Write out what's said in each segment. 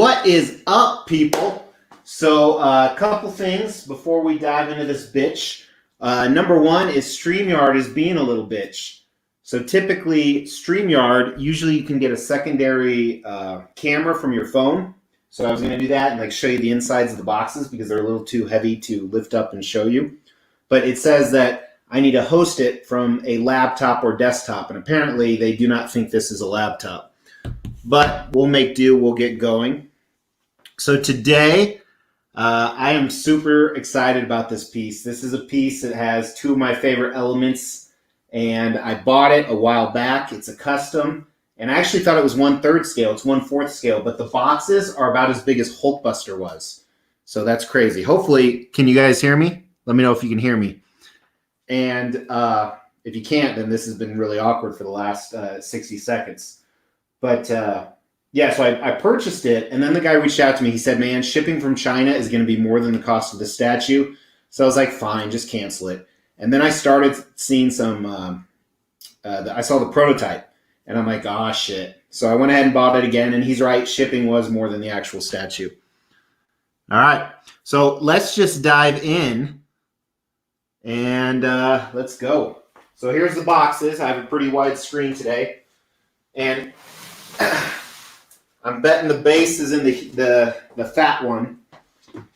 What is up, people? So a couple things before we dive into this bitch. Number one is StreamYard is being a little bitch. So typically StreamYard, usually you can get a secondary camera from your phone. So I was going to do that and like show you the insides of the boxes because they're a little too heavy to lift up and show you. But it says that I need to host it from a laptop or desktop, and apparently they do not think this is a laptop. But we'll make do, we'll get going. So today, I am super excited about this piece. This is a piece that has two of my favorite elements, and I bought it a while back. It's a custom, and I actually thought it was 1/3 scale. It's 1/4 scale, but the boxes are about as big as Hulkbuster was. So that's crazy. Hopefully, can you guys hear me? Let me know if you can hear me. And if you can't, then this has been really awkward for the last 60 seconds. But yeah, so I purchased it, and then the guy reached out to me. He said, man, shipping from China is going to be more than the cost of the statue. So I was like, fine, just cancel it. And then I started seeing some, I saw the prototype, and I'm like, oh, shit. So I went ahead and bought it again, and he's right, shipping was more than the actual statue. All right, so let's just dive in, and let's go. So here's the boxes. I have a pretty wide screen today, and I'm betting the base is in the fat one,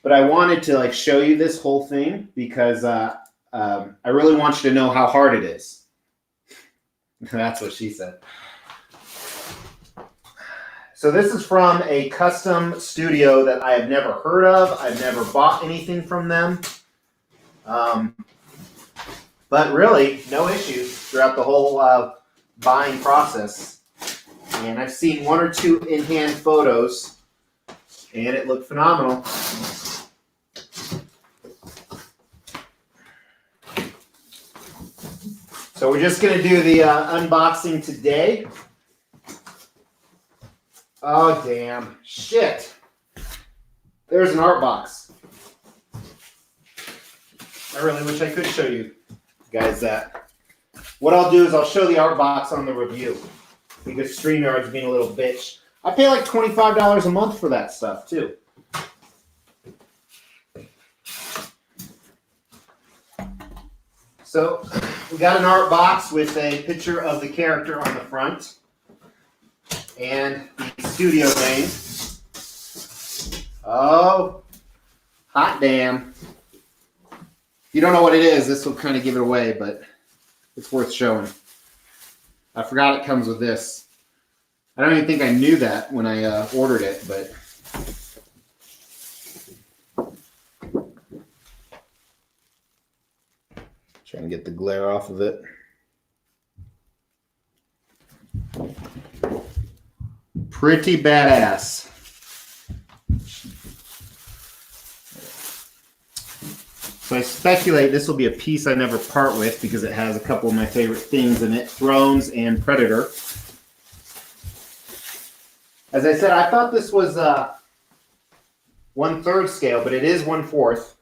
but I wanted to like show you this whole thing because I really want you to know how hard it is. That's what she said. So this is from a custom studio that I have never heard of. I've never bought anything from them. But really, no issues throughout the whole buying process. And I've seen one or two in-hand photos, and it looked phenomenal. So we're just going to do the unboxing today. Oh, damn. Shit. There's an art box. I really wish I could show you guys that. What I'll do is I'll show the art box on the review, because StreamYard's being a little bitch. I pay like $25 a month for that stuff, too. So, we got an art box with a picture of the character on the front, and the studio name. Oh, hot damn. If you don't know what it is, this will kind of give it away, but it's worth showing. I forgot it comes with this. I don't even think I knew that when I ordered it, but trying to get the glare off of it. Pretty badass. So I speculate this will be a piece I never part with because it has a couple of my favorite things in it, Thrones and Predator. As I said, I thought this was 1/3 scale, but it is 1/4.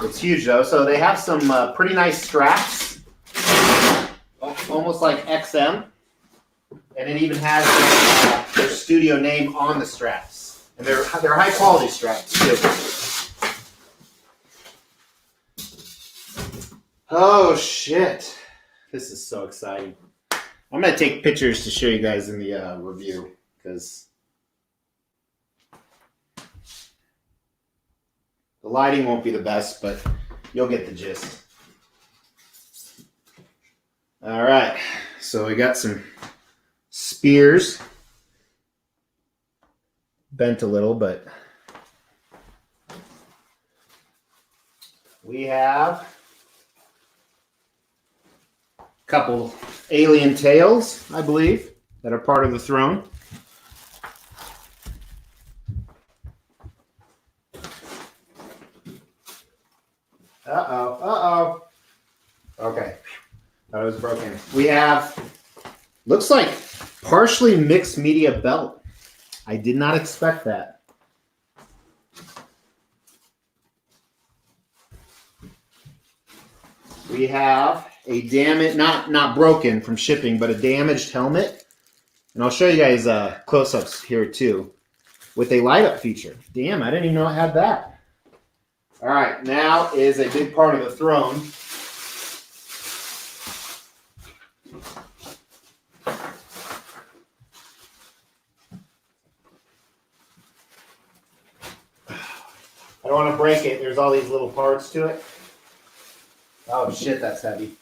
It's huge though. So they have some pretty nice straps, almost like XM, and it even has their studio name on the straps, and they're high quality straps too. Oh, shit. This is so exciting. I'm going to take pictures to show you guys in the review, because the lighting won't be the best, but you'll get the gist. All right. So we got some spears. Bent a little, but we have couple alien tails, I believe, that are part of the throne. Uh-oh. Okay. That was broken. We have, looks like partially mixed media belt. I did not expect that. We have a not broken from shipping, but a damaged helmet. And I'll show you guys close-ups here too. with a light up feature. Damn, I didn't even know it had that. All right, now is a big part of the throne. I don't want to break it. There's all these little parts to it. Oh shit, that's heavy.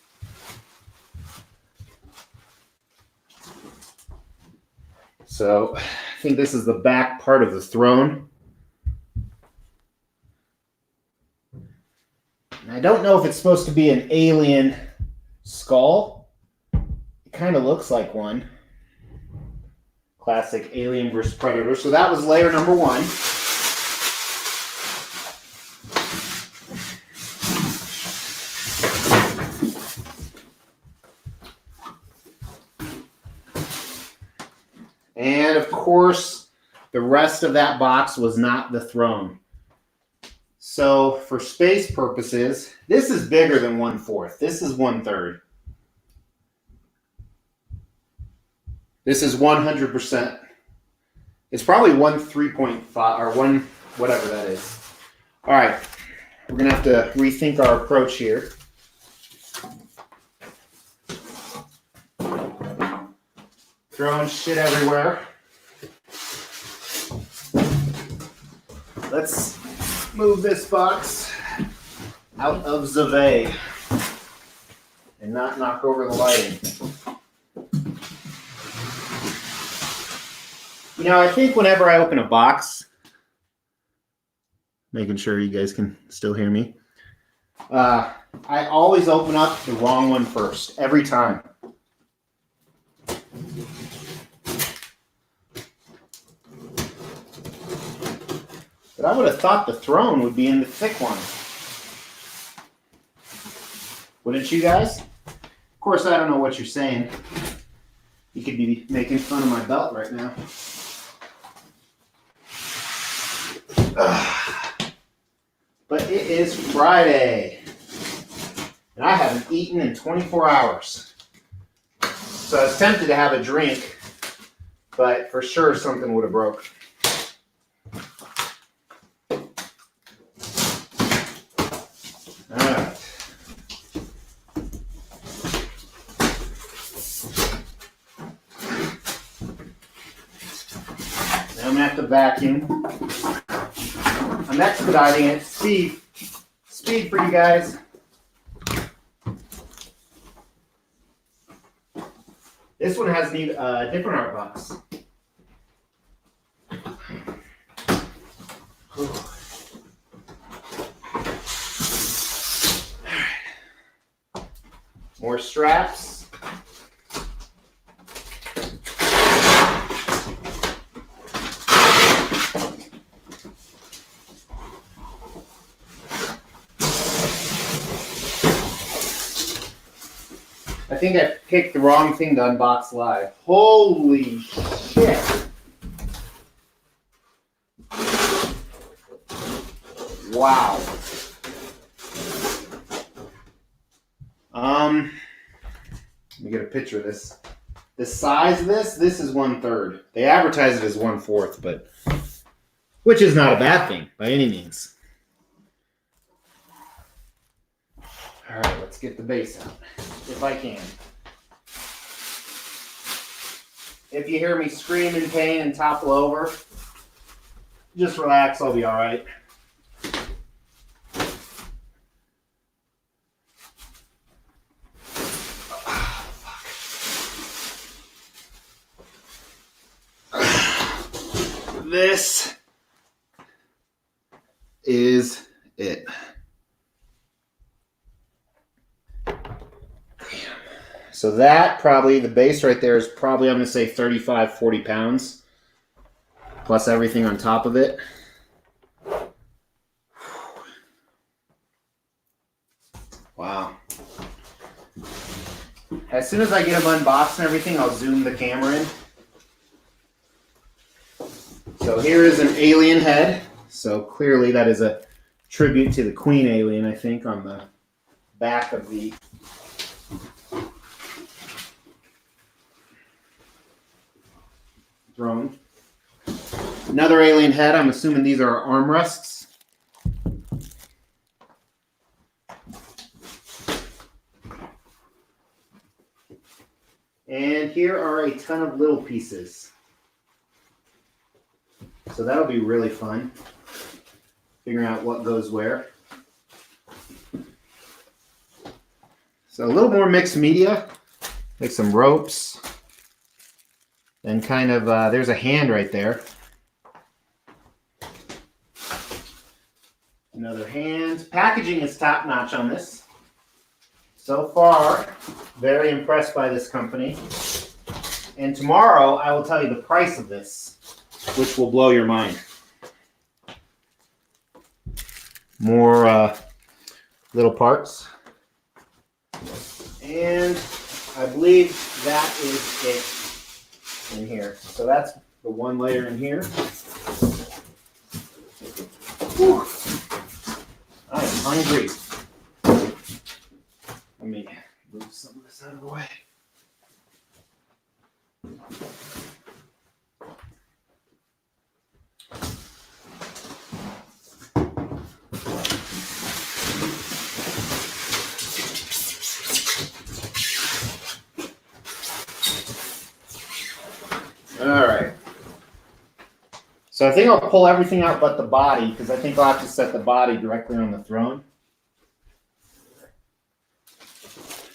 So I think this is the back part of the throne. And I don't know if it's supposed to be an alien skull. It kind of looks like one. Classic Alien vs. Predator. So that was layer number 1. And of course, the rest of that box was not the throne. So for space purposes, this is bigger than 1/4. This is 1/3. This is 100%. It's probably 1/3.5 or 1, whatever that is. All right, we're gonna have to rethink our approach here. Throwing shit everywhere. Let's move this box out of the way and not knock over the lighting. You know, I think whenever I open a box, making sure you guys can still hear me, I always open up the wrong one first, every time. But I would have thought the throne would be in the thick one. Wouldn't you guys? Of course, I don't know what you're saying. You could be making fun of my belt right now. But it is Friday. And I haven't eaten in 24 hours. So I was tempted to have a drink, but for sure something would have broke. I'm gonna have to vacuum. I'm expediting it. Speed for you guys. This one has a different art box. More straps. I think I picked the wrong thing to unbox live. Holy shit. Wow. Let me get a picture of this. The size of this is 1/3. They advertise it as 1/4, but which is not a bad thing by any means. All right, let's get the base out, if I can. If you hear me scream in pain and topple over, just relax, I'll be all right. This is it. So that probably, the base right there is probably, I'm going to say 35, 40 pounds. Plus everything on top of it. Wow. As soon as I get them unboxed and everything, I'll zoom the camera in. So here is an alien head. So clearly that is a tribute to the Queen alien, I think, on the back of the throne. Another alien head. I'm assuming these are armrests. And here are a ton of little pieces. So that'll be really fun, figuring out what goes where. So a little more mixed media, like some ropes, and kind of, there's a hand right there. Another hand. Packaging is top notch on this. So far, very impressed by this company. And tomorrow, I will tell you the price of this, which will blow your mind. More little parts. And I believe that is it in here. So that's the one layer in here. Whew. I am hungry. Let me move some of this out of the way. All right. So I think I'll pull everything out but the body, because I think I'll have to set the body directly on the throne.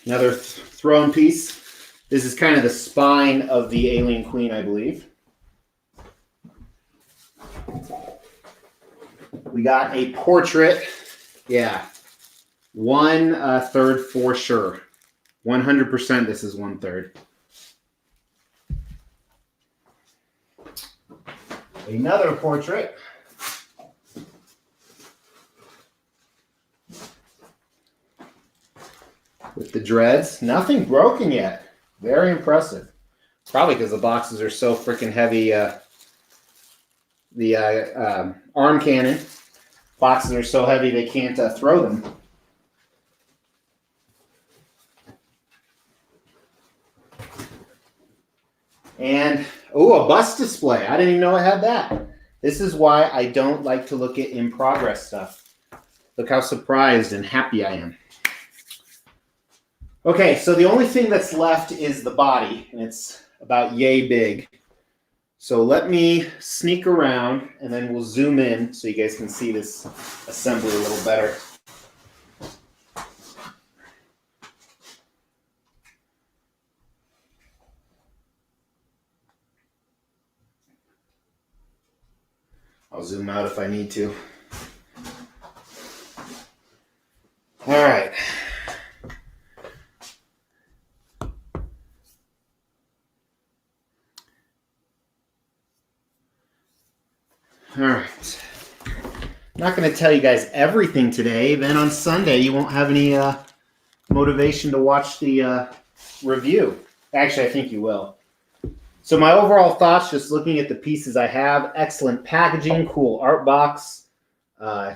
Another throne piece. This is kind of the spine of the alien queen, I believe. We got a portrait. Yeah. 1/3 for sure. 100% this is 1/3. Another portrait. With the dreads. Nothing broken yet. Very impressive. Probably because the boxes are so freaking heavy. The arm cannon boxes are so heavy they can't throw them. And, oh, a bust display. I didn't even know I had that. This is why I don't like to look at in progress stuff. Look how surprised and happy I am. Okay, so the only thing that's left is the body, and it's about yay big. So let me sneak around, and then we'll zoom in so you guys can see this assembly a little better. I'll zoom out if I need to. All right. All right. I'm not going to tell you guys everything today. Then on Sunday, you won't have any motivation to watch the review. Actually, I think you will. So my overall thoughts, just looking at the pieces I have, excellent packaging, cool art box,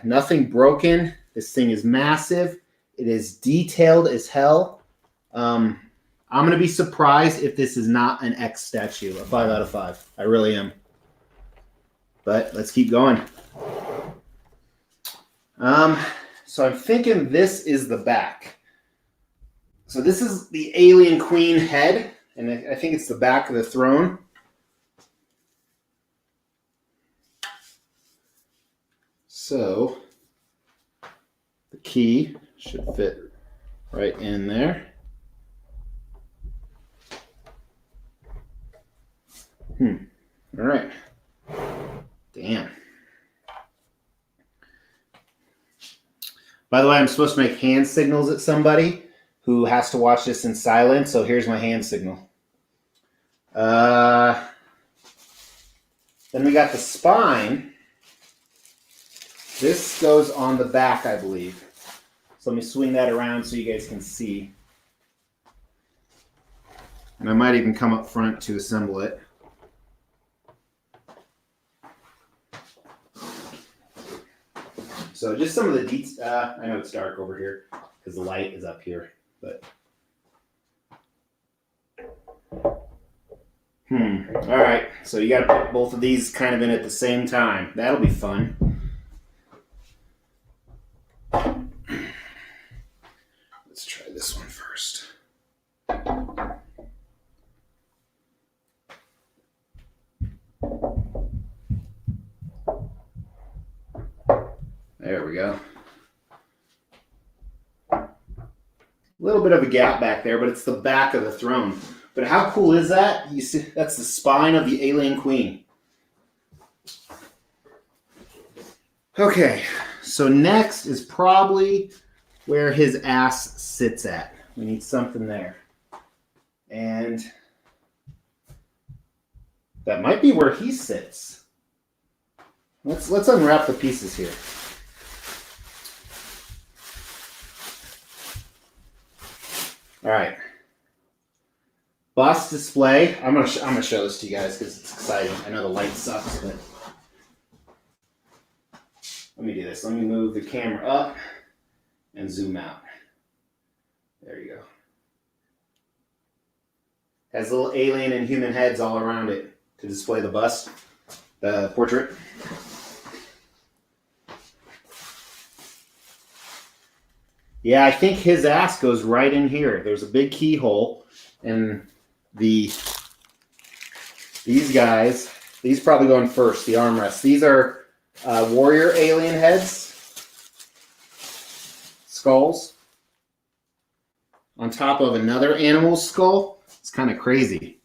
nothing broken. This thing is massive. It is detailed as hell. I'm going to be surprised if this is not an X statue, a 5 out of 5. I really am. But let's keep going. So I'm thinking this is the back. So this is the alien queen head, and I think it's the back of the throne. So the key should fit right in there. All right. Damn. By the way, I'm supposed to make hand signals at somebody who has to watch this in silence, so here's my hand signal. Then we got the spine. This goes on the back, I believe. So let me swing that around so you guys can see. And I might even come up front to assemble it. So just some of the details. I know it's dark over here because the light is up here, but. All right. So you got to put both of these kind of in at the same time. That'll be fun. Let's try this one first. There we go. A little bit of a gap back there, but it's the back of the throne. But how cool is that? You see, that's the spine of the alien queen. Okay, so next is probably where his ass sits at. We need something there. And that might be where he sits. Let's unwrap the pieces here. All right. Bust display. I'm gonna show this to you guys because it's exciting. I know the light sucks, but let me do this. Let me move the camera up and zoom out. There you go. Has little alien and human heads all around it to display the bust, the portrait. Yeah, I think his ass goes right in here. There's a big keyhole, and these guys, these probably go in first, the armrests. These are warrior alien heads, skulls, on top of another animal's skull. It's kind of crazy.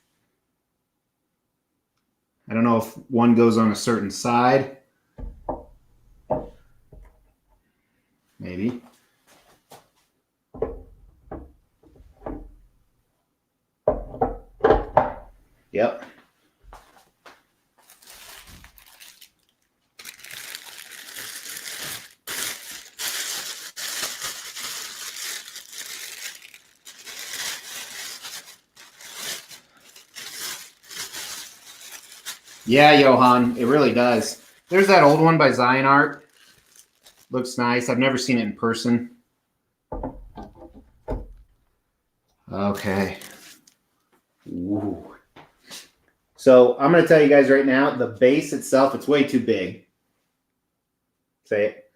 I don't know if one goes on a certain side. Maybe. Yep. Yeah, Johan, it really does. There's that old one by Zion Art. Looks nice. I've never seen it in person. Okay. Ooh. So I'm going to tell you guys right now, the base itself, it's way too big. Say it.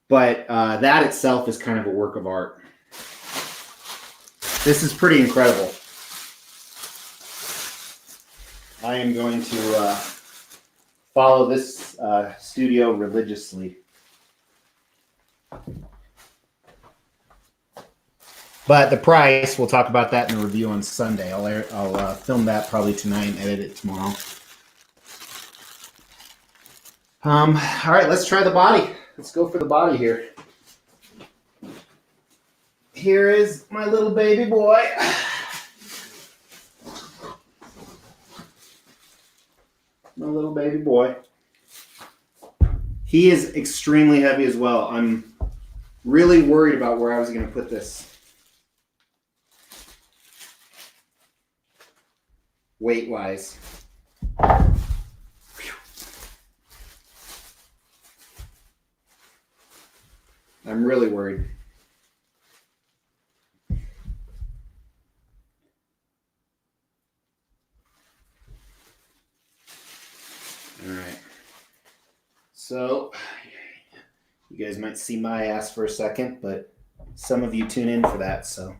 But that itself is kind of a work of art. This is pretty incredible. I am going to follow this studio religiously. But the price, we'll talk about that in the review on Sunday. I'll film that probably tonight and edit it tomorrow. All right, let's try the body. Let's go for the body here. Here is my little baby boy. My little baby boy. He is extremely heavy as well. I'm really worried about where I was going to put this. Weight-wise. I'm really worried. All right. So, you guys might see my ass for a second, but some of you tune in for that, so.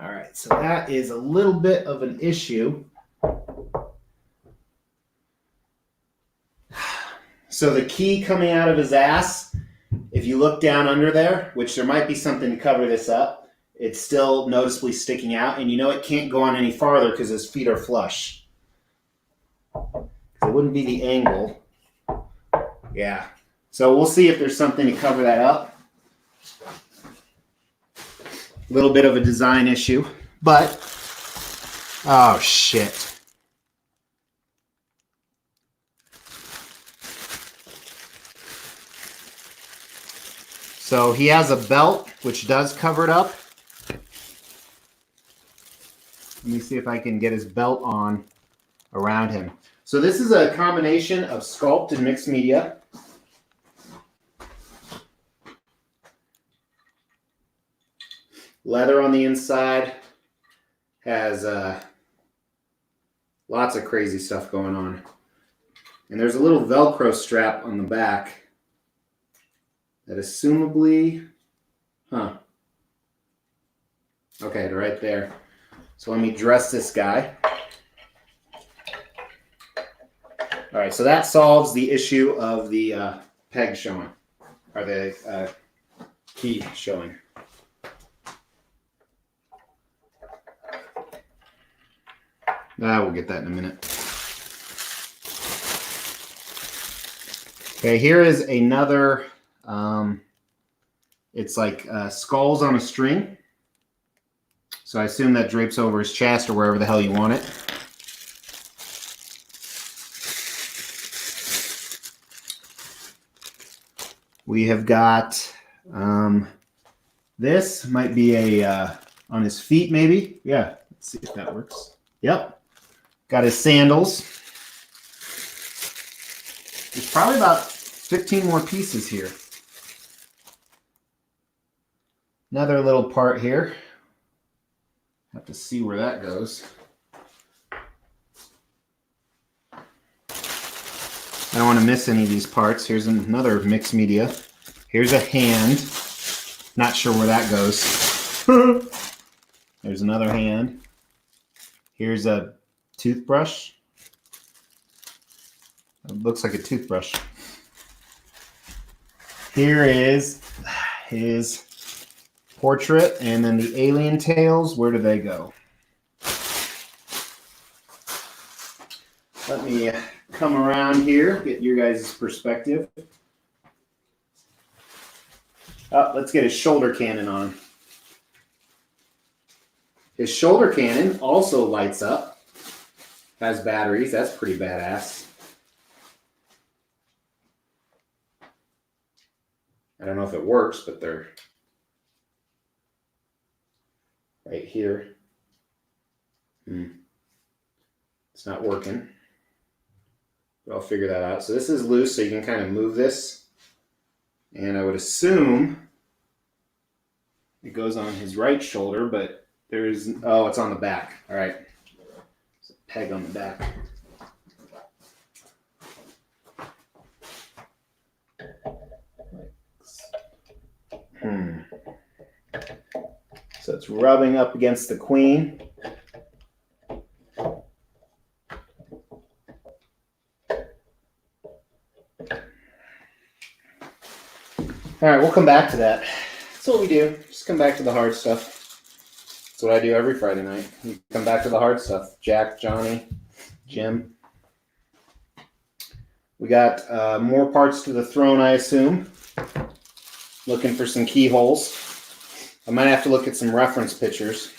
All right, so that is a little bit of an issue. So the key coming out of his ass, if you look down under there, which there might be something to cover this up, it's still noticeably sticking out, and you know it can't go on any farther because his feet are flush. It wouldn't be the angle. Yeah. So we'll see if there's something to cover that up. A little bit of a design issue, but oh shit. So he has a belt which does cover it up. Let me see if I can get his belt on around him. So this is a combination of sculpt and mixed media. Leather on the inside, has Lots of crazy stuff going on. And there's a little Velcro strap on the back that assumably, okay, right there. So let me dress this guy. All right, so that solves the issue of the peg showing, or the key showing. We'll get that in a minute. Okay, here is another, it's like skulls on a string. So I assume that drapes over his chest or wherever the hell you want it. We have got, this might be a, on his feet maybe. Yeah, let's see if that works. Yep, got his sandals. There's probably about 15 more pieces here. Another little part here. Have to see where that goes. I don't want to miss any of these parts. Here's another mixed media. Here's a hand. Not sure where that goes. There's another hand. Here's a toothbrush. It looks like a toothbrush. Here is his portrait, and then the alien tails. Where do they go? Let me come around here, get your guys' perspective. Oh, let's get his shoulder cannon on. His shoulder cannon also lights up. Has batteries. That's pretty badass. I don't know if it works, but they're right here. It's not working. But I'll figure that out. So this is loose, so you can kind of move this. And I would assume it goes on his right shoulder, but there's, oh, it's on the back. All right. There's a peg on the back. So it's rubbing up against the queen. All right, we'll come back to that. That's what we do. Just come back to the hard stuff. That's what I do every Friday night. You come back to the hard stuff. Jack, Johnny, Jim. We got more parts to the throne, I assume. Looking for some keyholes. I might have to look at some reference pictures.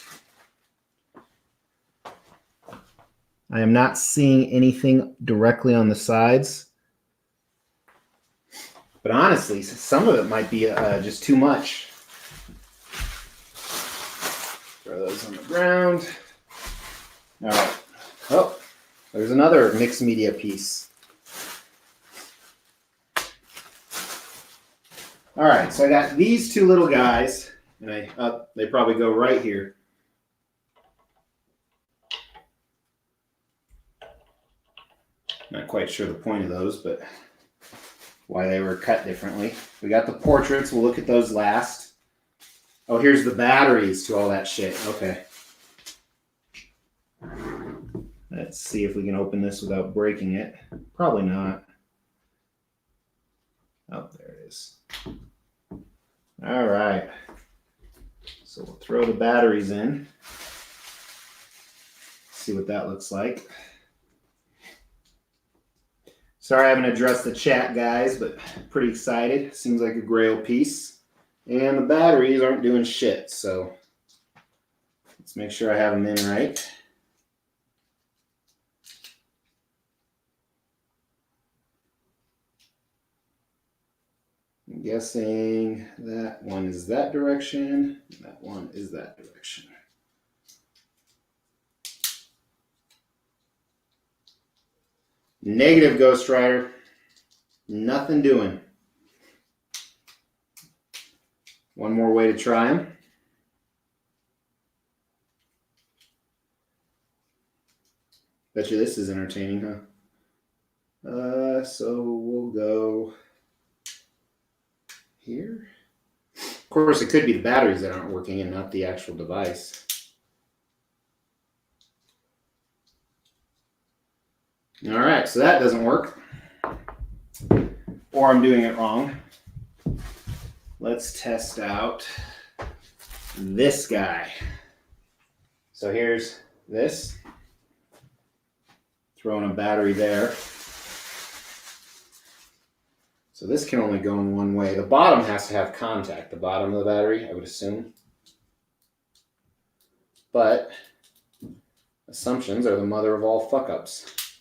I am not seeing anything directly on the sides. But honestly, some of it might be just too much. Throw those on the ground. All right. Oh, there's another mixed media piece. All right, so I got these two little guys, and they probably go right here. Not quite sure the point of those, but why they were cut differently. We got the portraits. We'll look at those last. Oh, here's the batteries to all that shit. Okay. Let's see if we can open this without breaking it. Probably not. Oh, there it is. All right. So we'll throw the batteries in. See what that looks like. Sorry I haven't addressed the chat, guys, but pretty excited. Seems like a grail piece. And the batteries aren't doing shit, so let's make sure I have them in right. I'm guessing that one is that direction, and that one is that direction. Negative, Ghost Rider. Nothing doing. One more way to try them. Bet you this is entertaining, huh? So we'll go here. Of course, it could be the batteries that aren't working and not the actual device. All right, so that doesn't work. Or I'm doing it wrong. Let's test out this guy. So here's this. Throwing a battery there. So this can only go in one way. The bottom has to have contact, the bottom of the battery, I would assume. But assumptions are the mother of all fuck-ups.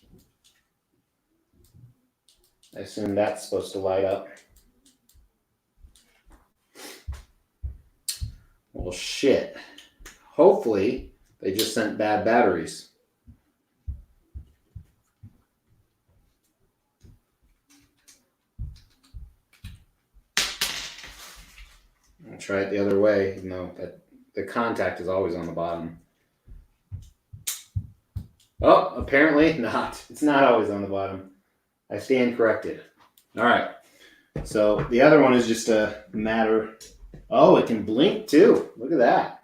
I assume that's supposed to light up. Well, shit. Hopefully, they just sent bad batteries. I'll try it the other way, even though the contact is always on the bottom. Oh, apparently not. It's not always on the bottom. I stand corrected. All right. So the other one is just a matter. Oh, it can blink too. Look at that.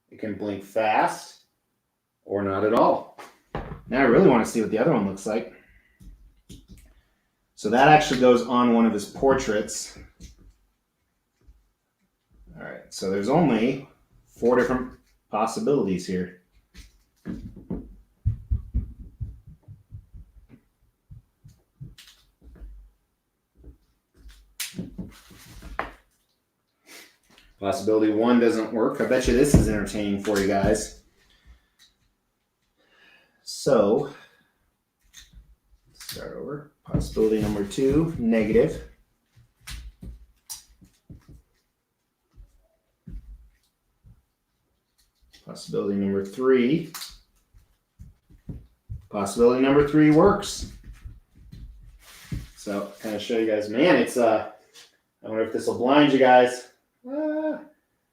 It can blink fast or not at all. Now I really want to see what the other one looks like. So that actually goes on one of his portraits. All right. So there's only 4 different possibilities here. Possibility 1 doesn't work. I bet you this is entertaining for you guys. So, start over. Possibility number 2, negative. Possibility number 3. Possibility number 3 works. So, kind of show you guys, man, it's I wonder if this will blind you guys.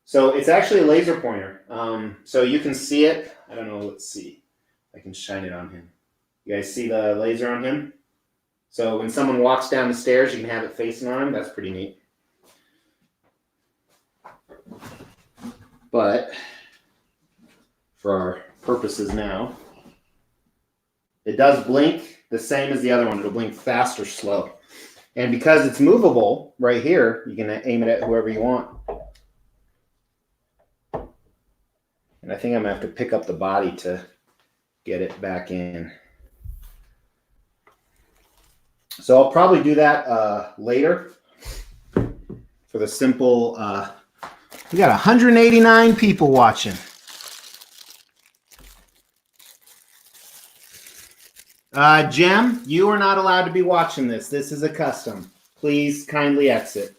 So it's actually a laser pointer. So you can see it. I don't know. Let's see. I can shine it on him. You guys see the laser on him? So when someone walks down the stairs, you can have it facing on him. That's pretty neat. But for our purposes now, it does blink the same as the other one. It'll blink fast or slow. And because it's movable right here, you can aim it at whoever you want. And I think I'm going to have to pick up the body to get it back in. So I'll probably do that later for the simple, we got 189 people watching. Jem, you are not allowed to be watching this. This is a custom. Please kindly exit.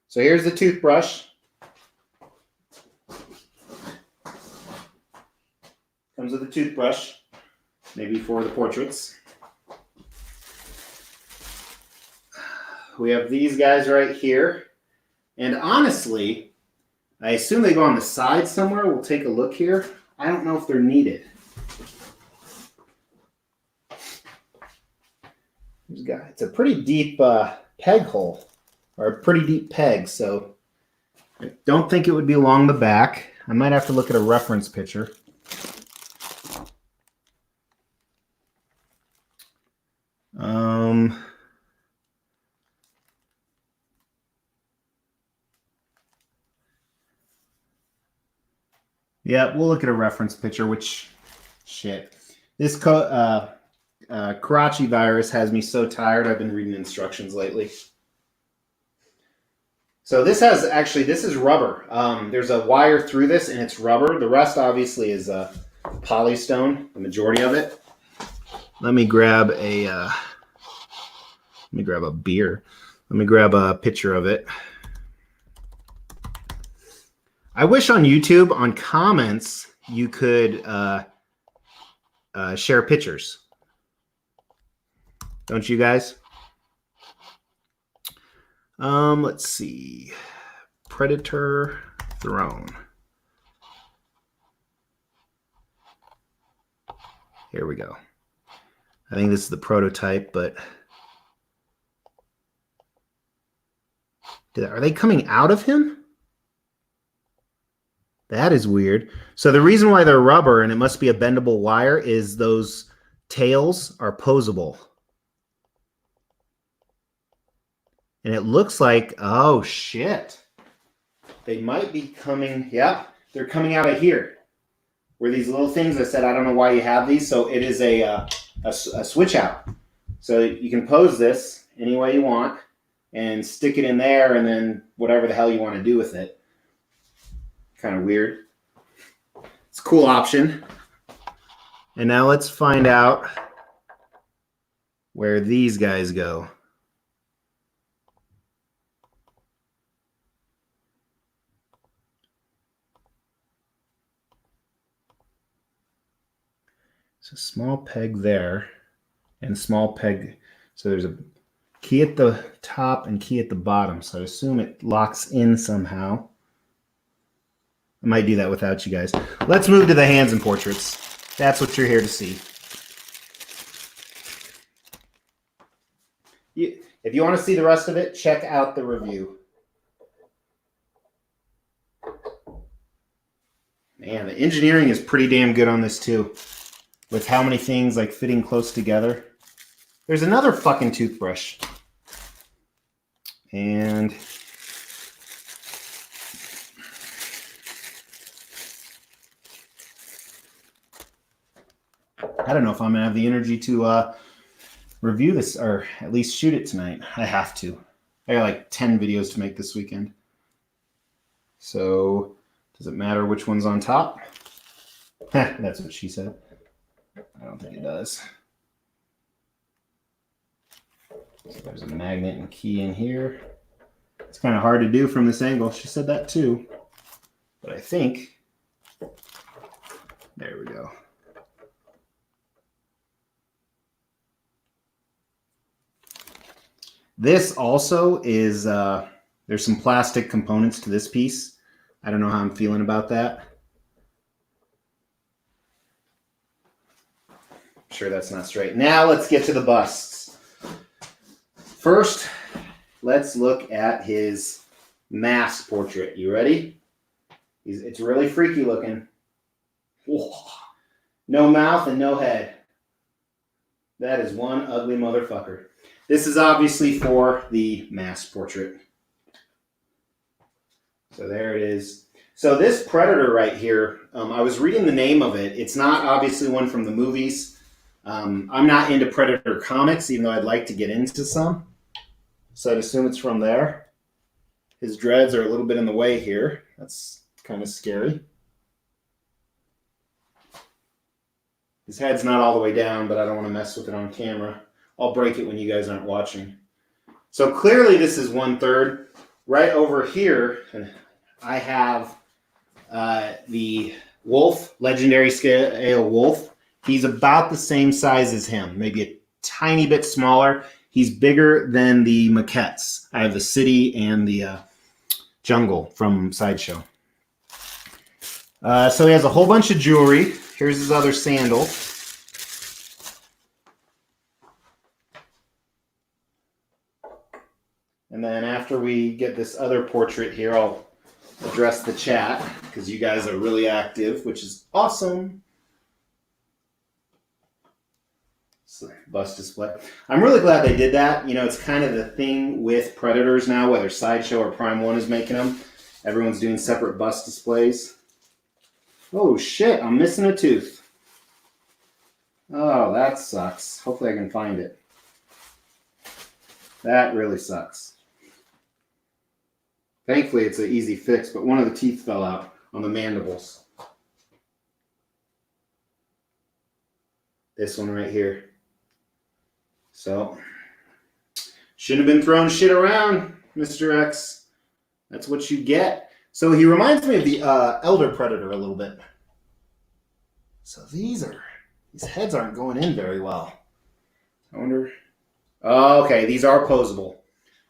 So here's the toothbrush. Comes with a toothbrush, maybe for the portraits. We have these guys right here. And honestly, I assume they go on the side somewhere. We'll take a look here. I don't know if they're needed. It's a pretty deep peg hole, or a pretty deep peg, so I don't think it would be along the back. I might have to look at a reference picture. Yeah, we'll look at a reference picture, which, shit. This Karachi virus has me so tired. I've been reading instructions lately. So this is rubber. There's a wire through this and it's rubber. The rest obviously is polystone, the majority of it. Let me grab a beer. Let me grab a picture of it. I wish on YouTube, on comments, you could share pictures. Don't you guys? Let's see. Predator throne. Here we go. I think this is the prototype, but are they coming out of him? That is weird. So the reason why they're rubber, and it must be a bendable wire, is those tails are posable. And it looks like, oh shit. They might be coming, yeah, they're coming out of here. Where these little things, I said, I don't know why you have these. So it is a switch out. So you can pose this any way you want and stick it in there and then whatever the hell you want to do with it. Kind of weird. It's a cool option. And now let's find out where these guys go. So small peg there and small peg. So there's a key at the top and key at the bottom. So I assume it locks in somehow. I might do that without you guys. Let's move to the hands and portraits. That's what you're here to see. If you want to see the rest of it, check out the review. Man, the engineering is pretty damn good on this too. With how many things like fitting close together. There's another fucking toothbrush. And I don't know if I'm gonna have the energy to review this or at least shoot it tonight. I have to. I got like 10 videos to make this weekend. So does it matter which one's on top? That's what she said. I don't think it does. So there's a magnet and key in here. It's kind of hard to do from this angle. She said that too. But I think, there we go. This also is, there's some plastic components to this piece. I don't know how I'm feeling about that. I'm sure that's not straight. Now let's get to the busts. First, let's look at his mask portrait. You ready? It's really freaky looking. Whoa. No mouth and no head. That is one ugly motherfucker. This is obviously for the mask portrait. So there it is. So this Predator right here, I was reading the name of it. It's not obviously one from the movies. I'm not into Predator comics, even though I'd like to get into some. So I'd assume it's from there. His dreads are a little bit in the way here. That's kind of scary. His head's not all the way down, but I don't want to mess with it on camera. I'll break it when you guys aren't watching. So clearly this is 1/3. Right over here, I have the Wolf, Legendary Scale Wolf. He's about the same size as him, maybe a tiny bit smaller. He's bigger than the maquettes. I have the City and the Jungle from Sideshow. So he has a whole bunch of jewelry. Here's his other sandal. And then after we get this other portrait here, I'll address the chat because you guys are really active, which is awesome. So, bust display. I'm really glad they did that. You know, it's kind of the thing with Predators now, whether Sideshow or Prime 1 is making them. Everyone's doing separate bust displays. Oh shit, I'm missing a tooth. Oh, that sucks. Hopefully I can find it. That really sucks. Thankfully it's an easy fix, but one of the teeth fell out on the mandibles. This one right here. So, shouldn't have been throwing shit around, Mr. X. That's what you get. So he reminds me of the Elder Predator a little bit. So these heads aren't going in very well. I wonder. Oh, okay, these are posable.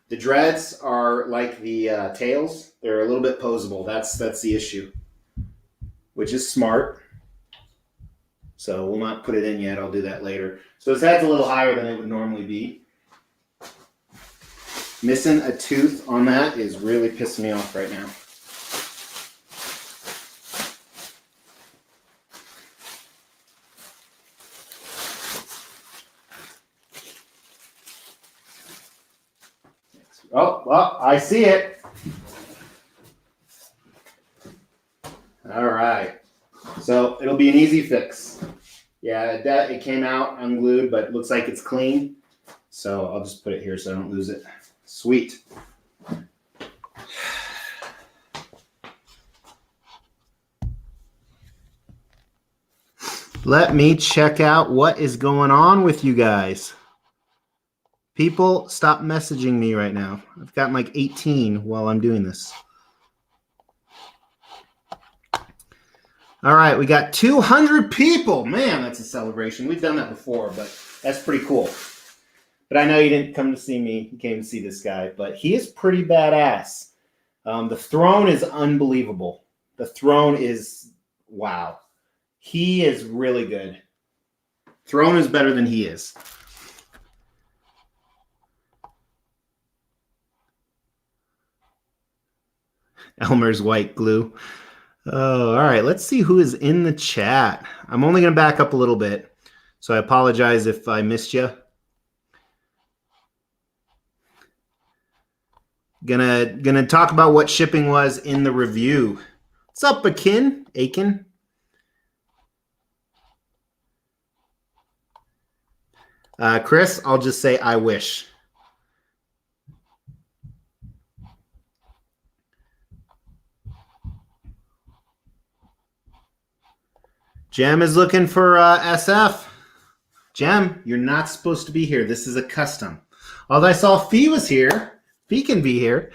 The dreads are like the tails. They're a little bit posable. That's the issue, which is smart. So we'll not put it in yet. I'll do that later. So his head's a little higher than it would normally be. Missing a tooth on that is really pissing me off right now. Oh, well, I see it. All right. So it'll be an easy fix. Yeah, it came out unglued, but it looks like it's clean. So I'll just put it here so I don't lose it. Sweet. Let me check out what is going on with you guys. People, stop messaging me right now. I've gotten like 18 while I'm doing this. All right, we got 200 people. Man, that's a celebration. We've done that before, but that's pretty cool. But I know you didn't come to see me. You came to see this guy, but he is pretty badass. The throne is unbelievable. The throne is, wow. He is really good. Throne is better than he is. Elmer's white glue. Oh, all right. Let's see who is in the chat. I'm only going to back up a little bit, so I apologize if I missed you. Gonna talk about what shipping was in the review. What's up, Aiken? Chris, I'll just say I wish. Jem is looking for SF. Jem, you're not supposed to be here. This is a custom. Although I saw Fee was here. Fee can be here.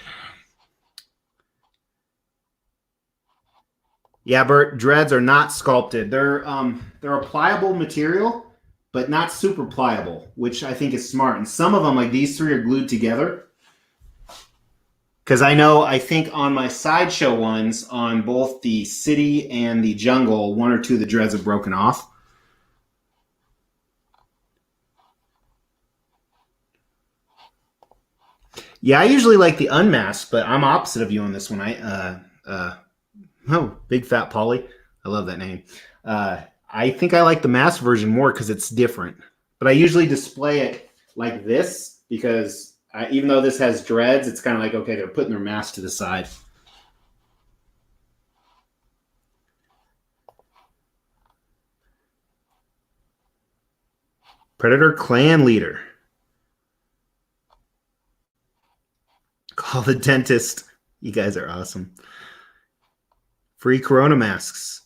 Yeah, Bert, dreads are not sculpted. They're a pliable material, but not super pliable, which I think is smart. And some of them, like these three, are glued together. Because I think on my sideshow ones, on both the city and the jungle, one or two of the dreads have broken off. Yeah, I usually like the unmasked, but I'm opposite of you on this one. Oh, Big Fat Polly. I love that name. I think I like the masked version more because it's different. But I usually display it like this because even though this has dreads, it's kind of like, okay, they're putting their mask to the side. Predator clan leader. Call the dentist. You guys are awesome. Free Corona masks.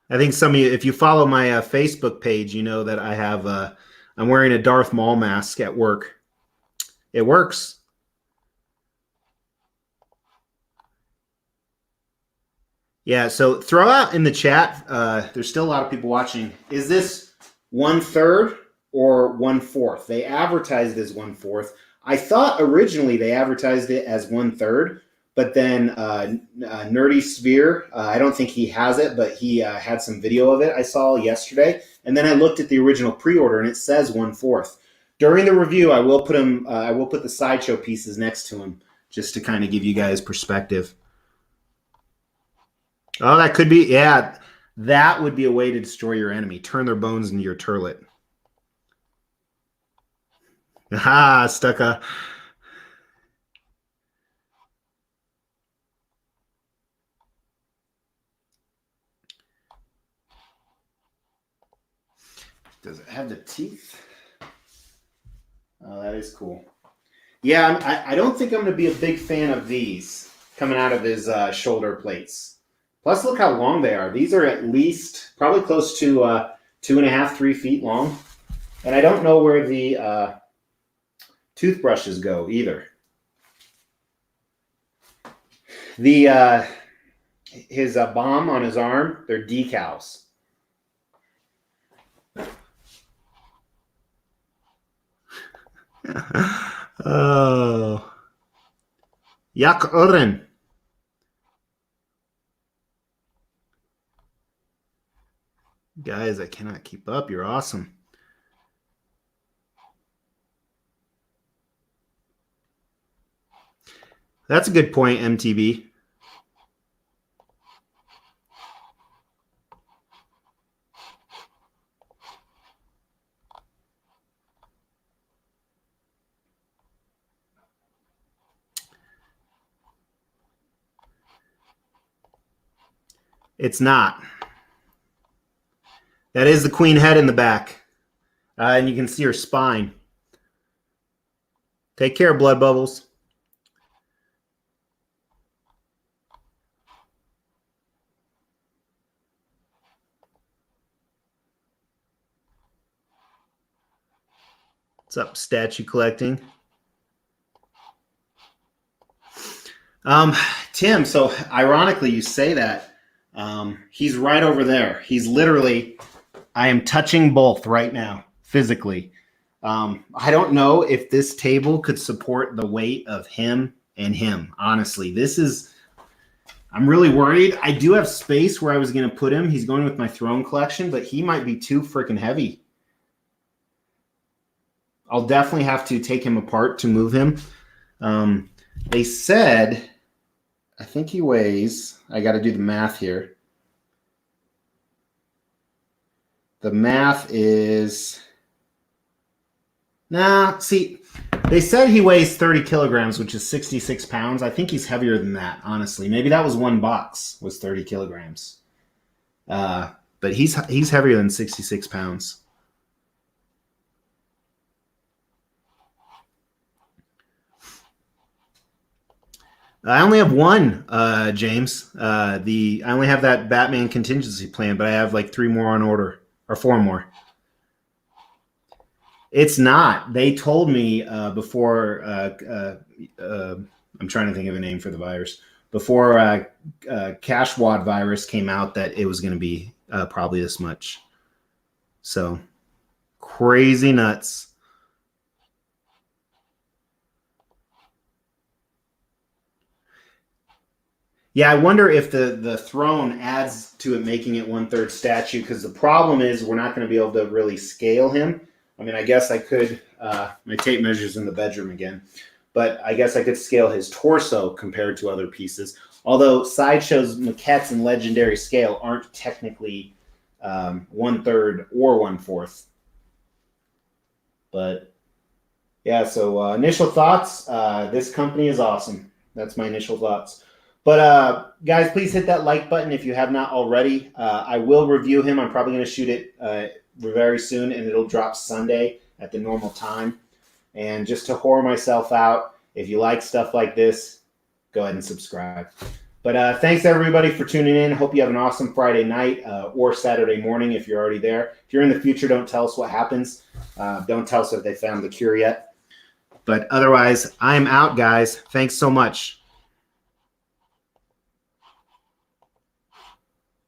I think some of you, if you follow my Facebook page, you know that I have, I'm wearing a Darth Maul mask at work. It works. Yeah, so throw out in the chat, there's still a lot of people watching. Is this 1/3 or 1/4? They advertised it as 1/4. I thought originally they advertised it as 1/3, but then Nerdy Sphere, I don't think he has it, but he had some video of it I saw yesterday. And then I looked at the original pre-order and it says 1/4. During the review, I will put him. I will put the sideshow pieces next to him just to kind of give you guys perspective. Oh, that could be, yeah. That would be a way to destroy your enemy. Turn their bones into your turlet. Ah, Stucka. Does it have the teeth? Oh, that is cool. Yeah, I don't think I'm going to be a big fan of these coming out of his shoulder plates. Plus, look how long they are. These are at least probably close to 2.5, 3 feet long. And I don't know where the toothbrushes go either. His bomb on his arm, they're decals. Oh. Jak Oren. Guys, I cannot keep up. You're awesome. That's a good point, MTB. It's not. That is the queen head in the back. And you can see her spine. Take care, Blood Bubbles. What's up, statue collecting? Tim, so ironically you say that. He's right over there. He's literally, I am touching both right now, physically. I don't know if this table could support the weight of him and him. Honestly, I'm really worried. I do have space where I was going to put him. He's going with my throne collection, but he might be too freaking heavy. I'll definitely have to take him apart to move him. They said, I think he weighs, I got to do the math here. The math is, see, they said he weighs 30 kilograms, which is 66 pounds. I think he's heavier than that, honestly. Maybe that was one box, was 30 kilograms. But he's heavier than 66 pounds. I only have one, James. I only have that Batman contingency plan, but I have like 3 more on order, or 4 more. It's not. They told me before. I'm trying to think of a name for the virus. Before Cashwad virus came out, that it was going to be probably this much. So crazy nuts. Yeah, I wonder if the throne adds to it, making it 1/3 statue, because the problem is we're not going to be able to really scale him. I mean, I guess I could, my tape measure's in the bedroom again, but I guess I could scale his torso compared to other pieces. Although Sideshow's maquettes and legendary scale aren't technically 1/3 or 1/4. But yeah, so initial thoughts, this company is awesome. That's my initial thoughts. But guys, please hit that like button if you have not already. I will review him. I'm probably going to shoot it very soon, and it'll drop Sunday at the normal time. And just to whore myself out, if you like stuff like this, go ahead and subscribe. But thanks everybody for tuning in. Hope you have an awesome Friday night or Saturday morning if you're already there. If you're in the future, don't tell us what happens. Don't tell us if they found the cure yet. But otherwise, I'm out, guys. Thanks so much.